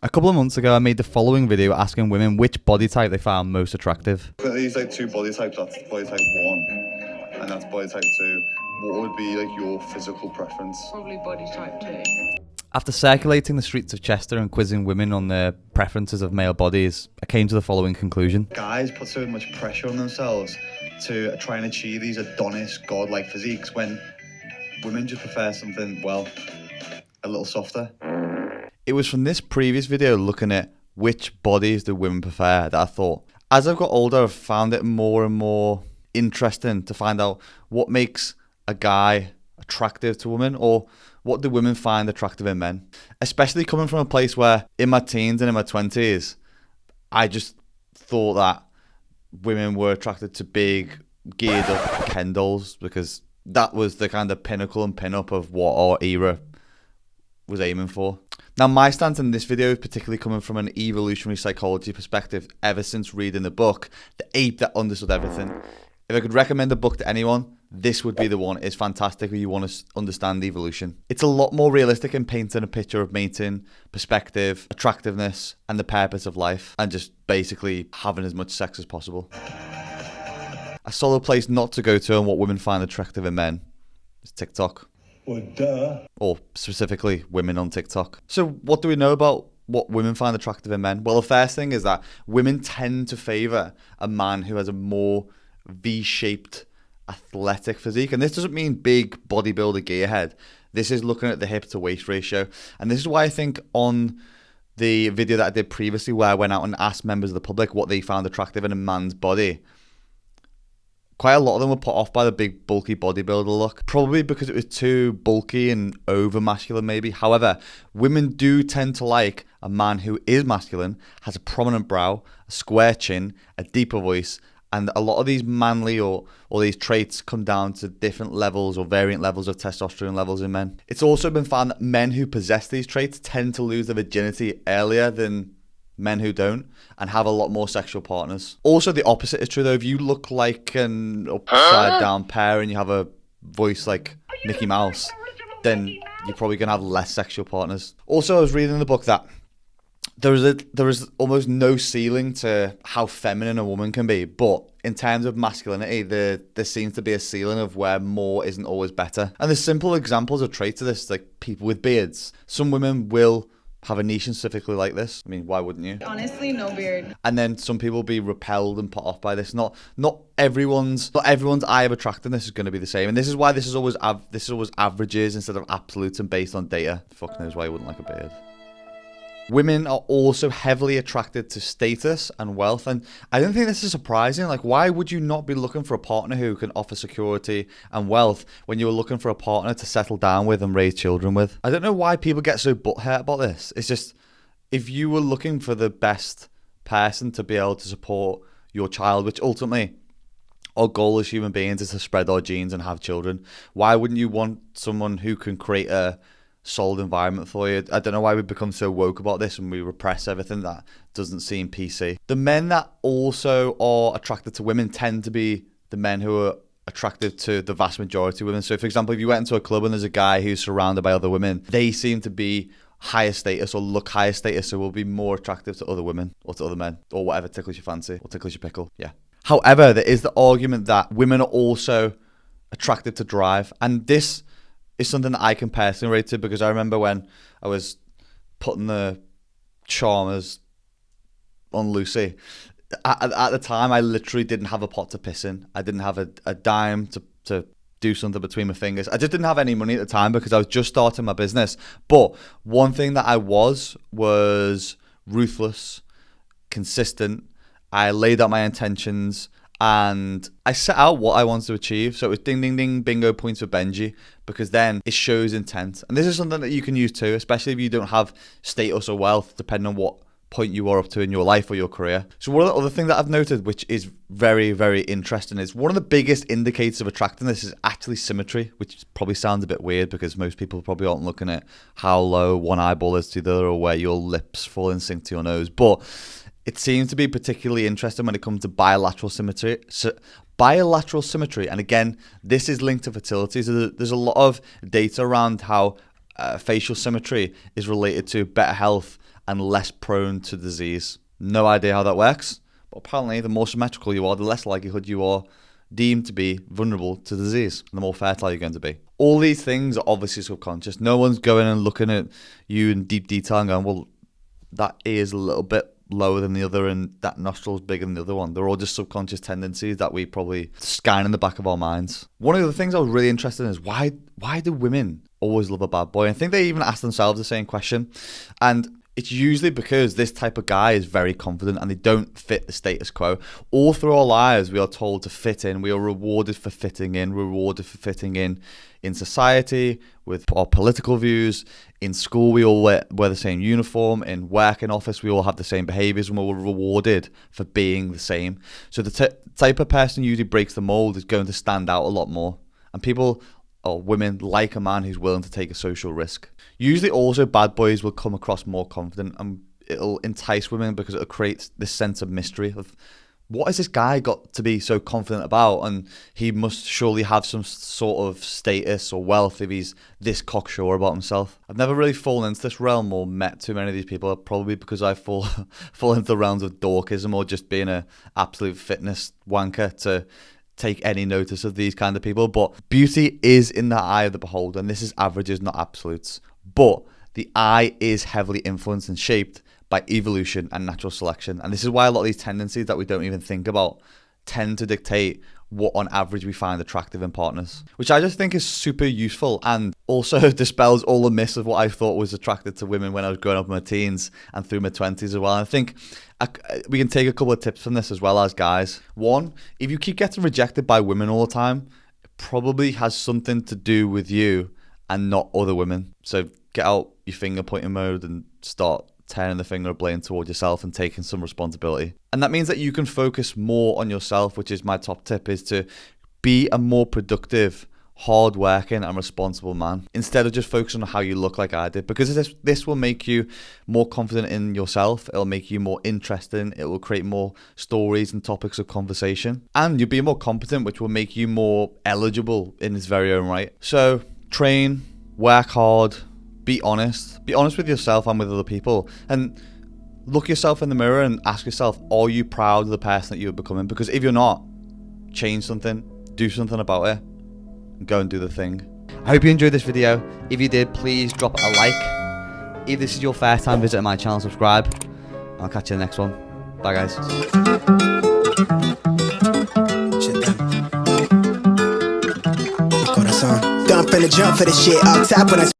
A couple of months ago, I made the following video asking women which body type they found most attractive. These like two body types. That's body type 1, and that's body type 2. What would be like your physical preference? Probably body type 2. After circulating the streets of Chester and quizzing women on their preferences of male bodies, I came to the following conclusion. Guys put so much pressure on themselves to try and achieve these Adonis godlike physiques when women just prefer something, well, a little softer. It was from this previous video looking at which bodies do women prefer that I thought, as I've got older, I've found it more and more interesting to find out what makes a guy attractive to women, or what do women find attractive in men. Especially coming from a place where in my teens and in my 20s, I just thought that women were attracted to big, geared up Ken dolls because that was the kind of pinnacle and pin-up of what our era was aiming for. Now, my stance in this video is particularly coming from an evolutionary psychology perspective ever since reading the book, The Ape That Understood Everything. If I could recommend a book to anyone, this would be the one. It's fantastic if you want to understand evolution. It's a lot more realistic in painting a picture of mating, perspective, attractiveness, and the purpose of life, and just basically having as much sex as possible. A solid place not to go to on what women find attractive in men is TikTok. Well, duh. Or specifically women on TikTok. So what do we know about what women find attractive in men? Well, the first thing is that women tend to favour a man who has a more V-shaped athletic physique. And this doesn't mean big bodybuilder gearhead. This is looking at the hip to waist ratio. And this is why I think on the video that I did previously where I went out and asked members of the public what they found attractive in a man's body, quite a lot of them were put off by the big bulky bodybuilder look, probably because it was too bulky and over masculine maybe. However, women do tend to like a man who is masculine, has a prominent brow, a square chin, a deeper voice, and a lot of these manly or these traits come down to different levels or variant levels of testosterone levels in men. It's also been found that men who possess these traits tend to lose their virginity earlier than men who don't, and have a lot more sexual partners. Also, the opposite is true though. If you look like an upside down pear and you have a voice like Mickey Mouse, then you're probably going to have less sexual partners. Also, I was reading in the book that there is almost no ceiling to how feminine a woman can be, but in terms of masculinity, there seems to be a ceiling of where more isn't always better. And there's simple examples of traits of this, like people with beards. Some women will have a niche specifically like this. I mean, why wouldn't you? Honestly, no beard. And then some people will be repelled and put off by this. Not everyone's eye of attractiveness is going to be the same. And this is why this is always averages instead of absolutes and based on data. Fuck knows why you wouldn't like a beard. Women are also heavily attracted to status and wealth, and I don't think this is surprising. Like, why would you not be looking for a partner who can offer security and wealth when you're looking for a partner to settle down with and raise children with? I don't know why people get so butthurt about this. It's just, if you were looking for the best person to be able to support your child, which ultimately our goal as human beings is to spread our genes and have children, why wouldn't you want someone who can create a solid environment for you? I don't know why we become so woke about this and we repress everything that doesn't seem PC. The men that also are attracted to women tend to be the men who are attracted to the vast majority of women. So for example, if you went into a club and there's a guy who's surrounded by other women, they seem to be higher status or look higher status, so will be more attractive to other women or to other men or whatever tickles your fancy or tickles your pickle. Yeah. However, there is the argument that women are also attracted to drive, and this is something that I can personally relate to, because I remember when I was putting the Chalmers on Lucy, at the time I literally didn't have a pot to piss in. I didn't have a dime to do something between my fingers. I just didn't have any money at the time because I was just starting my business. But one thing that I was ruthless, consistent. I laid out my intentions and I set out what I wanted to achieve. So it was ding, ding, ding, bingo points for Benji, because then it shows intent. And this is something that you can use too, especially if you don't have status or wealth, depending on what point you are up to in your life or your career. So one of the other things that I've noted, which is very, very interesting, is one of the biggest indicators of attractiveness is actually symmetry, which probably sounds a bit weird because most people probably aren't looking at how low one eyeball is to the other or where your lips fall in sync to your nose. But it seems to be particularly interesting when it comes to bilateral symmetry. Bilateral symmetry, and again, this is linked to fertility. So there's a lot of data around how facial symmetry is related to better health and less prone to disease. No idea how that works, but apparently the more symmetrical you are, the less likelihood you are deemed to be vulnerable to disease, and the more fertile you're going to be. All these things are obviously subconscious. No one's going and looking at you in deep detail and going, well, that ear is a little bit lower than the other and that nostril's bigger than the other one. They're all just subconscious tendencies that we probably scan in the back of our minds. One of the things I was really interested in is why do women always love a bad boy? I think they even ask themselves the same question, and it's usually because this type of guy is very confident and they don't fit the status quo. All through our lives, we are told to fit in. We are rewarded for fitting in, fitting in society, with our political views. In school, we all wear the same uniform. In work and office, we all have the same behaviors, and we're rewarded for being the same. So the type of person who usually breaks the mold is going to stand out a lot more. And people, or women, like a man who's willing to take a social risk. Usually also bad boys will come across more confident, and it'll entice women because it'll create this sense of mystery of, what has this guy got to be so confident about? And he must surely have some sort of status or wealth if he's this cocksure about himself. I've never really fallen into this realm or met too many of these people, probably because I fall into the realms of dorkism or just being an absolute fitness wanker to take any notice of these kind of people. But beauty is in the eye of the beholder, and this is averages, not absolutes. But the eye is heavily influenced and shaped by evolution and natural selection. And this is why a lot of these tendencies that we don't even think about tend to dictate what on average we find attractive in partners, which I just think is super useful and also dispels all the myths of what I thought was attracted to women when I was growing up in my teens and through my 20s as well. And I think we can take a couple of tips from this as well as guys. One, if you keep getting rejected by women all the time, it probably has something to do with you and not other women. So get out your finger pointing mode and start turning the finger of blame toward yourself and taking some responsibility. And that means that you can focus more on yourself, which is my top tip, is to be a more productive, hard-working and responsible man instead of just focusing on how you look like I did, because this will make you more confident in yourself. It'll make you more interesting. It will create more stories and topics of conversation, and you'll be more competent, which will make you more eligible in its very own right. So train, work hard, be honest with yourself and with other people, and look yourself in the mirror and ask yourself, are you proud of the person that you're becoming? Because if you're not, change something, do something about it, and go and do the thing. I hope you enjoyed this video. If you did, please drop a like. If this is your first time visiting my channel, subscribe. I'll catch you in the next one. Bye guys. Dump and a jump for the shit up top when I